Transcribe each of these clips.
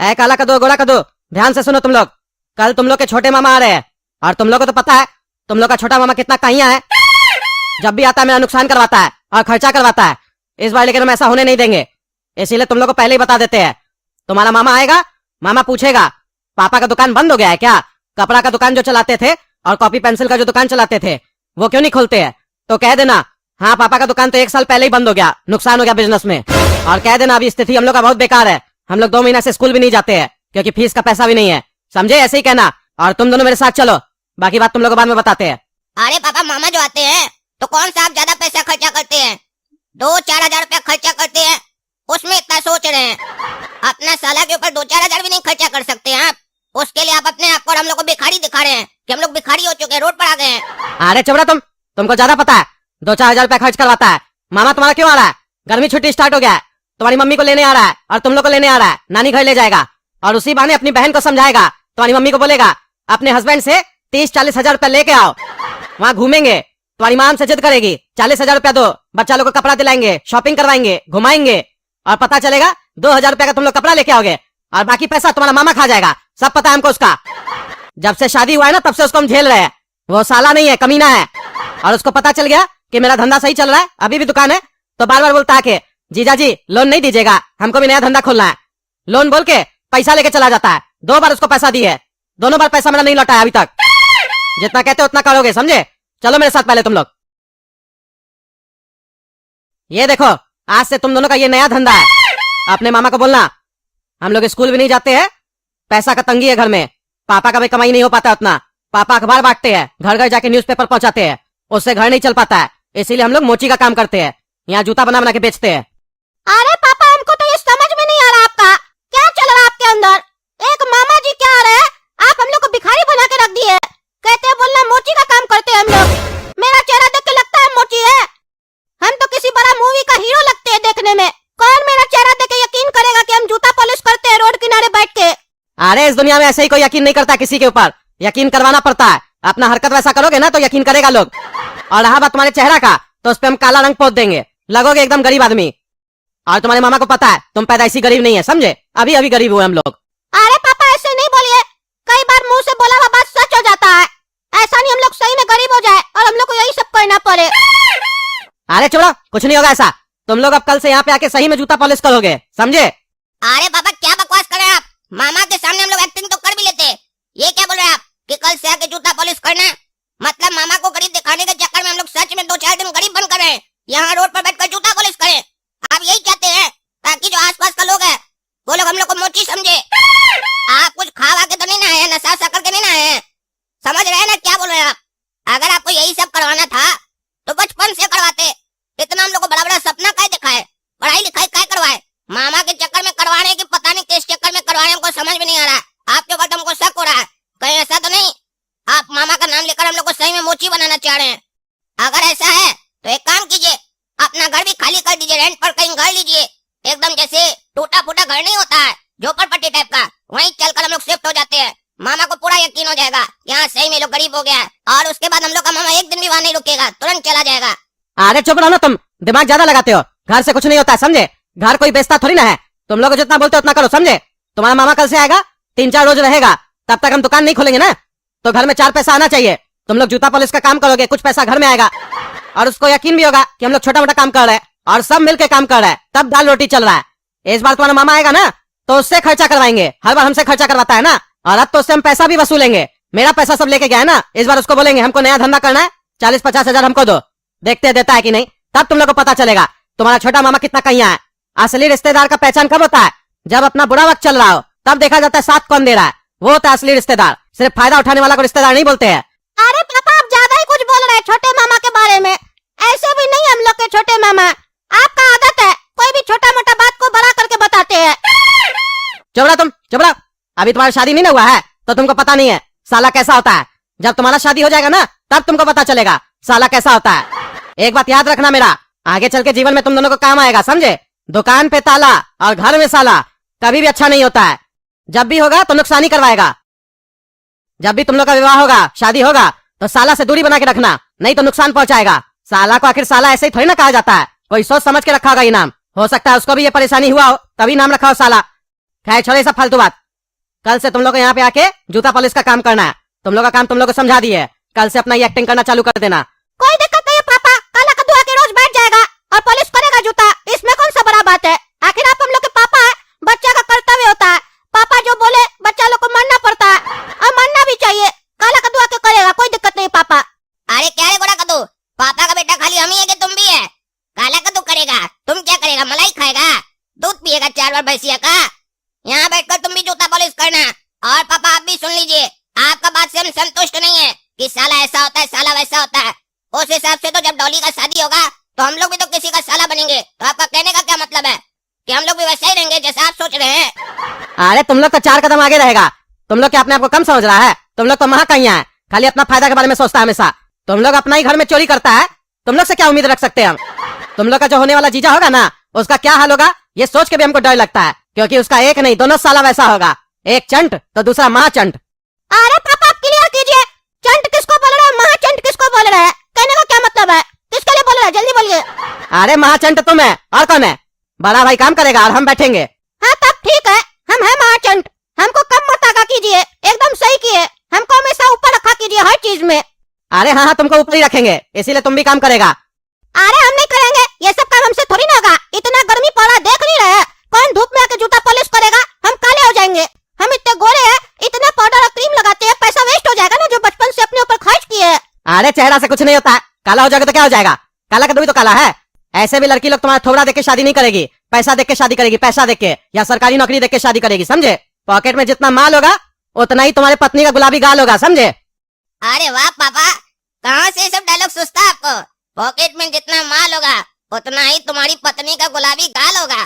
ऐ काला कद्दू गोरा कद्दू, ध्यान से सुनो तुम लोग। कल तुम लोग के छोटे मामा आ रहे हैं और तुम लोग को तो पता है तुम लोग का छोटा मामा कितना कहिया है। जब भी आता है मेरा नुकसान करवाता है और खर्चा करवाता है। इस बार लेकिन हम ऐसा होने नहीं देंगे, इसीलिए तुम लोग को पहले ही बता देते हैं। तुम्हारा मामा आएगा, मामा पूछेगा पापा का दुकान बंद हो गया है क्या? कपड़ा का दुकान जो चलाते थे और कॉपी पेंसिल का जो दुकान चलाते थे वो क्यों नहीं खोलते हैं? तो कह देना हाँ पापा का दुकान तो 1 साल पहले ही बंद हो गया, नुकसान हो गया बिजनेस में। और कह देना अभी स्थिति हम लोग का बहुत बेकार है, हम लोग 2 महीना से स्कूल भी नहीं जाते हैं क्योंकि फीस का पैसा भी नहीं है। समझे? ऐसे ही कहना। और तुम दोनों मेरे साथ चलो, बाकी बात तुम लोग को बाद में बताते हैं। अरे पापा, मामा जो आते हैं तो कौन सा आप ज्यादा पैसा खर्चा करते हैं? 2-4 हजार रुपया खर्चा करते हैं, उसमें इतना सोच रहे हैं। अपना साला के ऊपर 2-4 हजार भी नहीं खर्चा कर सकते हैं आप। उसके लिए आप अपने आप को और हम लोग को भिखारी दिखा रहे हैं कि हम लोग भिखारी हो चुके हैं, रोड पर आ गए हैं। अरे चुप रहो, तुमको ज्यादा पता है। 2-4 हजार रुपया खर्च करवाता है। मामा तुम्हारा क्यों आ रहा है? गर्मी छुट्टी स्टार्ट हो गया है, तुम्हारी मम्मी को लेने आ रहा है और तुम लोग को लेने आ रहा है। नानी घर ले जाएगा और उसी बहाने अपनी बहन को समझाएगा। तुम्हारी मम्मी को बोलेगा अपने हस्बैंड से 30-40 हजार रुपया लेके आओ, वहाँ घूमेंगे। तुम्हारी मां से जिद करेगी 40 हजार रुपया दो, बच्चा लोग को कपड़ा दिलाएंगे, शॉपिंग करवाएंगे, घुमाएंगे। और पता चलेगा 2 हजार रुपया का तुम लोग कपड़ा लेके आओगे और बाकी पैसा तुम्हारा मामा खा जाएगा। सब पता है हमको उसका। जब से शादी हुआ है ना तब से उसको हम झेल रहे हैं। वो साला नहीं है, कमीना है। और उसको पता चल गया कि मेरा धंधा सही चल रहा है, अभी भी दुकान है, तो बार बार बोलता है कि जीजा जी लोन नहीं दीजिएगा, हमको भी नया धंधा खोलना है। लोन बोल के पैसा लेके चला जाता है। 2 बार उसको पैसा दिए, दोनों बार पैसा मेरा नहीं लौटा है अभी तक। जितना कहते हो उतना करोगे, समझे? चलो मेरे साथ पहले तुम लोग। ये देखो, आज से तुम दोनों का ये नया धंधा है। अपने मामा को बोलना हम लोग स्कूल भी नहीं जाते हैं, पैसा का तंगी है घर में, पापा का भी कमाई नहीं हो पाता उतना। पापा अखबार बांटते हैं, घर घर जाके न्यूज़पेपर पहुंचाते हैं, उससे घर नहीं चल पाता है, इसीलिए हम लोग मोची का काम करते हैं, यहाँ जूता बना बना के बेचते हैं। अरे पापा, हमको तो ये समझ में नहीं आ रहा आपका क्या चल रहा है आपके अंदर। एक मामा जी क्या आ रहे हैं, आप हम लोग को भिखारी बना के रख दिए। कहते हैं बोलना मोची का काम करते हैं हम लोग। मेरा चेहरा देख के लगता है मोची है? हम तो किसी बड़ा मूवी का हीरो लगते हैं देखने में। कौन मेरा चेहरा देख के यकीन करेगा कि हम जूता पॉलिश करते हैं रोड किनारे बैठ के? अरे इस दुनिया में ऐसे ही कोई यकीन नहीं करता किसी के ऊपर, यकीन करवाना पड़ता है। अपना हरकत वैसा करोगे ना तो यकीन करेगा लोग। और रहा बात तुम्हारे चेहरा का, तो उस पर हम काला रंग पोत देंगे, लगोगे एकदम गरीब आदमी। और तुम्हारे मामा को पता है तुम पैदाइशी गरीब नहीं है, समझे? अभी अभी गरीब हुए हम लोग। अरे पापा, ऐसे नहीं बोलिए, कई बार मुंह से बोला हुआ बात सच हो जाता है। ऐसा नहीं हम लोग सही में गरीब हो जाए और हम लोग को यही सब करना पड़े। अरे चुप रहो, कुछ नहीं होगा ऐसा। तुम लोग अब कल से यहाँ पे आके सही में जूता पॉलिश करोगे, समझे? अरे पापा, क्या बकवास कर रहे हैं आप? मामा के सामने हम लोग एक्टिंग तो कर भी लेते। ये क्या बोल रहे हैं आप कि कल से आके जूता पॉलिश करना? मतलब मामा को गरीब दिखाने के चक्कर में हम लोग सच में 2-4 दिन गरीब बन कर रहे हैं, यहाँ रोड पर बैठकर जूता पॉलिश करें। आप यही चाहते हैं ताकि जो आसपास का लोग है वो लोग हम लोग को मोची समझे। आप कुछ खावा के तो नहीं ना है, नशा सा करके नहीं ना है, समझ रहे हैं ना क्या बोल रहे हैं आप? अगर आपको यही सब करवाना था तो बचपन से करवाते। इतना हम लोग को बड़ा बड़ा सपना काय दिखाए, पढ़ाई लिखाई काय करवाए? मामा के चक्कर में करवाने की पता नहीं किस चक्कर में करवाने, हमको समझ में नहीं आ रहा। आपके ऊपर हमको शक हो रहा है, कहीं ऐसा तो नहीं आप मामा का नाम लेकर हम लोग को सही में मोची बनाना चाह रहे हैं? अगर ऐसा है तो एक काम कीजिए, अपना घर भी खाली कर दीजिए, रेंट पर कहीं घर लीजिए। एकदम जैसे टूटा फूटा घर नहीं होता है, झोपड़पट्टी टाइप का, वहीं चलकर हम लोग शिफ्ट हो जाते हैं। मामा को पूरा यकीन हो जाएगा यहाँ सही में लोग गरीब हो गया है, और उसके बाद हम लोग का मामा एक दिन भी वहाँ नहीं रुकेगा, तुरंत चला जाएगा। अरे चुप रहो ना, तुम दिमाग ज्यादा लगाते हो। घर से कुछ नहीं होता है, समझे? घर कोई बेचता थोड़ी ना है। तुम लोग जितना बोलते हो उतना करो, समझे? तुम्हारा मामा कल से आएगा, 3-4 रोज रहेगा, तब तक हम दुकान नहीं खोलेंगे ना, तो घर में 4 पैसा आना चाहिए। तुम लोग जूता पॉलिश का काम करोगे, कुछ पैसा घर में आएगा, और उसको यकीन भी होगा कि हम लोग छोटा मोटा काम कर रहे हैं और सब मिलकर काम कर रहे हैं, तब दाल रोटी चल रहा है। इस बार तुम्हारा मामा आएगा ना तो उससे खर्चा करवाएंगे, हर बार हमसे खर्चा करवाता है ना, और अब तो उससे हम पैसा भी वसूलेंगे। मेरा पैसा सब लेके गया है ना, इस बार उसको बोलेंगे हमको नया धंधा करना है, 40-50 हजार हमको दो, देखते हैं देता है कि नहीं, तब तुम लोग को पता चलेगा तुम्हारा छोटा मामा कितना कहिया है। असली रिश्तेदार का पहचान कब होता है? जब अपना बुरा वक्त चल रहा हो, तब देखा जाता है साथ कौन दे रहा है, वो होता है असली रिश्तेदार। सिर्फ फायदा उठाने वाला को रिश्तेदार नहीं बोलते हैं। अरे पापा, आप ज्यादा ही कुछ बोल रहे हैं छोटे मामा के बारे में। ऐसे भी नहीं हम लोग के छोटे मामा, आपका आदत है कोई भी छोटा मोटा बात को बड़ा करके बताते हैं। चुप रहो तुम, चुप रहो। अभी तुम्हारा शादी नहीं ना हुआ है तो तुमको पता नहीं है साला कैसा होता है। जब तुम्हारा शादी हो जाएगा ना तब तुमको पता चलेगा साला कैसा होता है। एक बात याद रखना मेरा, आगे चल के जीवन में तुम दोनों को काम आएगा, समझे? दुकान पे ताला और घर में साला कभी भी अच्छा नहीं होता है। जब भी होगा तो नुकसान ही करवाएगा। जब भी तुम लोग का विवाह होगा, शादी होगा, तो साला से दूरी बना के रखना, नहीं तो नुकसान पहुंचाएगा। साला को आखिर साला ऐसे ही थोड़ी ना कहा जाता है, कोई सोच समझ के रखा होगा ये नाम। हो सकता है उसको भी ये परेशानी हुआ हो तभी नाम रखा हो साला। खैर छोड़ो ये सब फालतू बात। कल से तुम लोग को यहाँ पे आके जूता पॉलिश का काम करना है। तुम लोग का काम तुम लोग को समझा दिए, कल से अपना ये एक्टिंग करना चालू कर देना। कोई दिक्कत नहीं है पापा, काला कद्दू आके रोज बैठ जाएगा और पॉलिश करेगा जूता, इसमें कौन सा बड़ा बात है। आखिर आप हम लोग के पापा है, बच्चा का कर्तव्य होता है, पापा जो बोले बच्चा लोग को मानना पड़ता है और मानना भी चाहिए। काला कद्दू आके करेगा, कोई दिक्कत नहीं पापा। अरे क्या रे गोरा कद्दू, पापा का बेटा खाली हम ही है कि तुम भी है? काला कद्दू करेगा, तुम क्या करेगा? मलाई खाएगा, दूध पिएगा 4 बार भैंसिया का? यहाँ बैठकर तुम भी जूता पॉलिश करना। और पापा आप भी सुन लीजिए, आपका बात से हम संतुष्ट नहीं है कि साला ऐसा होता है साला वैसा होता है। उस हिसाब से तो जब डॉली का शादी होगा तो हम लोग भी तो किसी का साला बनेंगे। तो आपका कहने का क्या मतलब है कि हम लोग भी वैसे ही रहेंगे जैसा आप सोच रहे हैं? अरे तुम लोग तो 4 कदम आगे रहेगा। तुम लोग क्या अपने आप को कम समझ रहा है? तुम लोग तो महाकैया है, खाली अपना फायदा के बारे में सोचता है हमेशा। तुम लोग अपना ही घर में चोरी करता है, तुम लोग से क्या उम्मीद रख सकते हैं हम? तुम लोग का जो होने वाला जीजा होगा ना, उसका क्या हाल होगा ये सोच के भी हमको डर लगता है, क्योंकि उसका एक नहीं दोनों साला वैसा होगा, एक चंट तो दूसरा महाचंट। अरे पापा आप क्लियर कीजिए, चंट किसको बोल रहे हैं, महाचंट किसको बोल रहे हैं? कहने का क्या मतलब है, किसके लिए बोल रहे हैं, जल्दी बोलिए। अरे महाचंट तुम है और कौन है? बड़ा भाई काम करेगा और हम बैठेंगे। हाँ तब ठीक है, हम है महाचंट, हमको कम मत आगा कीजिए, एकदम सही किए, हमको हमेशा ऊपर रखा कीजिए हर चीज में। अरे हाँ हाँ तुमको ऊपर ही रखेंगे, इसीलिए तुम भी काम करेगा। अरे हम नहीं करेंगे, ये सब काम हमसे थोड़ी ना होगा। इतना गर्मी पड़ा देख नहीं रहे, कौन धूप में आके जूता पॉलिश करेगा? हम काले हो जाएंगे, हम इतने गोरे हैं, इतना पाउडर और क्रीम लगाते हैं, पैसा वेस्ट हो जाएगा ना जो बचपन से अपने ऊपर खर्च किए। अरे चेहरा से कुछ नहीं होता, काला हो जाएगा तो क्या हो जाएगा? काला कद्दू भी तो काला है। ऐसे भी लड़की लोग तुम्हारा थोबड़ा देख के शादी नहीं करेगी, पैसा देख के शादी करेगी, पैसा देख के या सरकारी नौकरी देख के शादी करेगी, समझे? पॉकेट में जितना माल होगा उतना ही तुम्हारी पत्नी का गुलाबी गाल होगा, समझे? अरे वाह पापा, कहाँ से ये सब डायलॉग सोचता है आपको? पॉकेट में जितना माल होगा उतना ही तुम्हारी पत्नी का गुलाबी गाल होगा।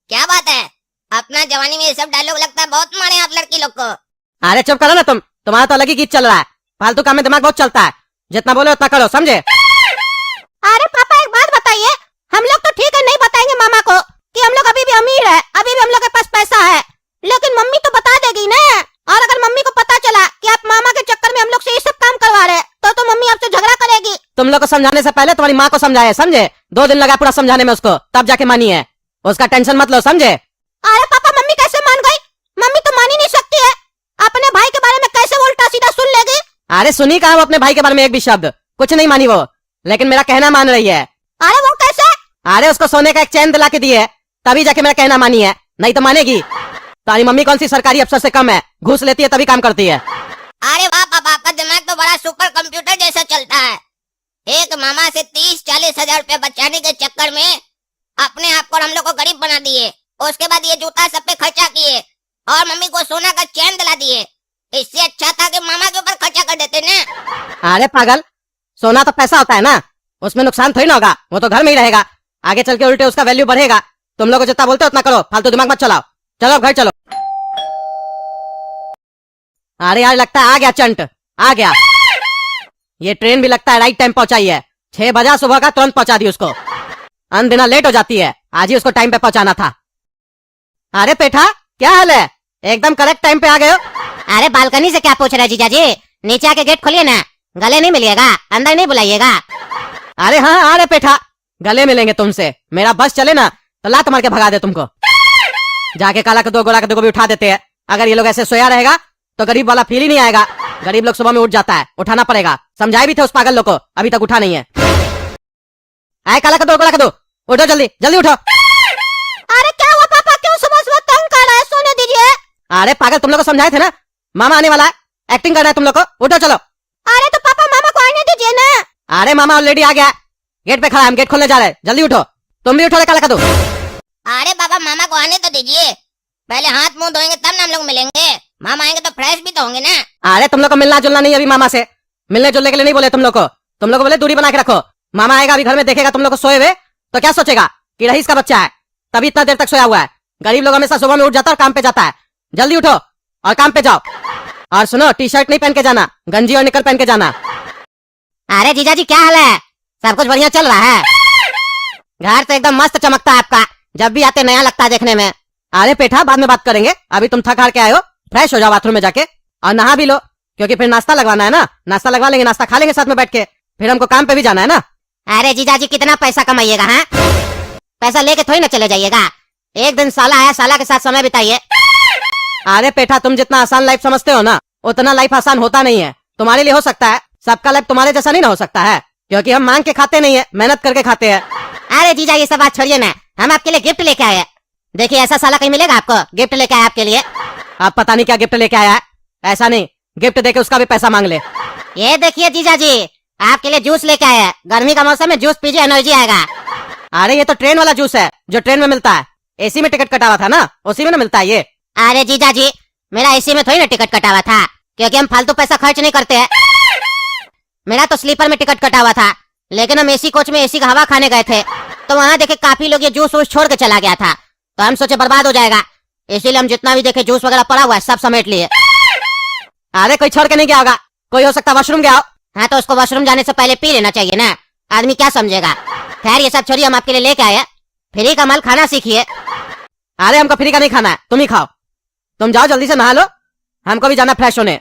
क्या बात है, अपना जवानी में ये सब डायलॉग लगता है बहुत मारे आप लड़की लोग को। अरे चुप करो ना तुम, तुम्हारा तो अलग ही गीत चल रहा है, फालतू काम में दिमाग बहुत चलता है, जितना बोले उतना करो, समझे? अरे पापा एक बात बताइए, हम लोग तो ठीक है नहीं बताएंगे मामा को कि हम लोग अभी भी अमीर है, अभी भी हम लोग के पास पैसा है, लेकिन मम्मी तो बता देगी ना। और अगर मम्मी को पता चला कि आप मामा के चक्कर में हम लोग से ये सब काम करवा रहे हैं तो मम्मी आपसे झगड़ा करेगी। तुम लोग को समझाने से पहले तुम्हारी माँ को समझाए, समझे? 2 दिन लगा पूरा समझाने में उसको, तब जाके मानी है। उसका टेंशन मत लो, समझे? अरे पापा मम्मी कैसे मान गई? मम्मी तो मान ही नहीं सकती है, अपने भाई के बारे में कैसे उल्टा सीधा सुन लेगी? अरे सुनी कहा वो अपने भाई के बारे में एक भी शब्द, कुछ नहीं मानी वो, लेकिन मेरा कहना मान रही है। अरे वो कैसे? अरे उसको सोने का एक चैन दिला के दिए तभी जाके मेरा कहना मानी है, नहीं तो मानेगी? तुम्हारी मम्मी कौन सी सरकारी अफसर से कम है, घूस लेती है तभी काम करती है। अरे वाह पापा, आपका दिमाग तो बड़ा सुपर कंप्यूटर जैसा चलता है। एक मामा से 30-40 हजार रुपए बचाने के चक्कर में अपने आप को और हम लोग को गरीब बना दिए, उसके बाद ये जूता सब पे खर्चा किए और मम्मी को सोना का चैन दिला दिए। इससे अच्छा था कि मामा के ऊपर खर्चा कर देते ना। अरे पागल, सोना तो पैसा होता है ना, उसमें नुकसान थोड़ी ना होगा, वो तो घर में ही रहेगा, आगे चल के उल्टे उसका वैल्यू बढ़ेगा। तुम लोग जितना बोलते हो उतना करो, फालतू दिमाग मत चलाओ, चलो घर चलो। अरे यार लगता है आ गया चंट, आ गया। ये ट्रेन भी लगता है राइट टाइम पहुंचाई है, 6 बजा सुबह का, तुरंत पहुंचा दी उसको। अनदिना लेट हो जाती है, आज ही उसको टाइम पे पहुंचाना था। अरे पेठा क्या हाल है, एकदम करेक्ट टाइम पे आ गए हो। अरे बालकनी से क्या पूछ रहे जीजा जी, नीचे आके गेट खोलिए ना, गले नहीं मिलिएगा, अंदर नहीं बुलाइएगा। अरे हाँ आ रहे पेठा, गले मिलेंगे तुमसे, मेरा बस चले ना तो लात मार के भगा दे तुमको। जाके काला कद्दू गोरा कद्दू को भी उठा देते हैं। अगर ये लोग ऐसे सोया रहेगा तो गरीब वाला फील ही नहीं आएगा। गरीब लोग सुबह में उठ जाता है, उठाना पड़ेगा। समझाए भी थे उस पागल लोग को, अभी तक उठा नहीं है। आए काला कद्दू गोरा कद्दू, उठो जल्दी जल्दी उठो। अरे क्या हुआ पापा, क्यों सुबह सुबह तंग कर रहे हैं, सोने दीजिए। अरे पागल, तुम लोग को समझाए थे ना, मामा आने वाला है, एक्टिंग करना है तुम लोग को, उठो चलो। अरे तो पापा मामा को आने दीजिए ना। अरे मामा ऑलरेडी आ गया, गेट पे खड़ा है, हम गेट खोलने जा रहे हैं, जल्दी उठो। तुम भी उठो रे काला कद्दू। अरे बाबा मामा को आने तो दीजिए, पहले हाथ मुंह धोएंगे तब ना हम लोग मिलेंगे। मामा आएंगे तो फ्रेश भी तो होंगे ना। अरे तुम लोग को मिलना जुलना नहीं अभी मामा से, मिलने जुलने के लिए नहीं बोले तुम लोग को बोले दूरी बना के रखो। मामा आएगा अभी घर में, देखेगा तुम लोग को सोए हुए तो क्या सोचेगा कि रईस का बच्चा है, तभी इतना देर तक सोया हुआ है। गरीब लोग हमेशा सुबह में उठ जाता है और काम पे जाता है। जल्दी उठो और काम पे जाओ। और सुनो, टी शर्ट नहीं पहन के जाना, गंजी और निकर पहन के जाना। अरे जीजा जी क्या हाल है, सब कुछ बढ़िया चल रहा है? घर तो एकदम मस्त चमकता है आपका, जब भी आते नया लगता है देखने में। अरे पेठा बाद में बात करेंगे, अभी तुम थक हार के आए हो, फ्रेश हो जाओ बाथरूम में जाके और नहा भी लो, क्योंकि फिर नाश्ता लगवाना है ना। नाश्ता लगवा लेंगे, नाश्ता खा लेंगे साथ में बैठ के, फिर हमको काम पे भी जाना है ना। अरे जीजा जी कितना पैसा कमाइएगा? हाँ पैसा लेके थोड़ी ना चले जाइएगा, एक दिन साला आया, साला के साथ समय बिताइए। अरे पेठा, तुम जितना आसान लाइफ समझते हो ना, उतना लाइफ आसान होता नहीं है। तुम्हारे लिए हो सकता है, सबका लाइफ तुम्हारे जैसा नहीं ना हो सकता है, क्योंकि हम मांग के खाते नहीं है, मेहनत करके खाते हैं। अरे जीजा ये सब बात छोड़िए ना, हम आपके लिए गिफ्ट लेके आए हैं। देखिए ऐसा साला कहीं मिलेगा आपको, गिफ्ट लेके आए आपके लिए। अब पता नहीं क्या गिफ्ट लेके आया है। ऐसा नहीं, गिफ्ट देके उसका भी पैसा मांग ले। ये देखिए जीजा जी, आपके लिए जूस लेके आए हैं। गर्मी का मौसम में जूस पीजिए, एनर्जी आएगा। अरे ये तो ट्रेन वाला जूस है, जो ट्रेन में मिलता है। एसी में टिकट कटा हुआ था ना, उसी में ना मिलता है ये। अरे जीजा जी, मेरा एसी में थोड़ी ना टिकट कटा हुआ था, क्योंकि हम फालतू पैसा खर्च नहीं करते हैं। मेरा तो स्लीपर में टिकट कटा हुआ था, लेकिन हम एसी कोच में एसी का हवा खाने गए थे, तो वहाँ देखे काफी लोग ये जूस वूस छोड़ के चला गया था, तो हम सोचे बर्बाद हो जाएगा, इसीलिए हम जितना भी देखे जूस वगैरह पड़ा हुआ है सब समेट लिए। अरे कोई छोड़ के नहीं गया होगा, कोई हो सकता वॉशरूम गया हो। हाँ तो उसको वॉशरूम जाने से पहले पी लेना चाहिए ना, आदमी क्या समझेगा। खैर ये सब छोड़िए, हम आपके लिए लेके आए हैं। फ्री का माल खाना सीखिए। अरे हमको फ्री का नहीं खाना है, तुम ही खाओ। तुम जाओ जल्दी से नहा लो, हमको भी जाना फ्रेश होने।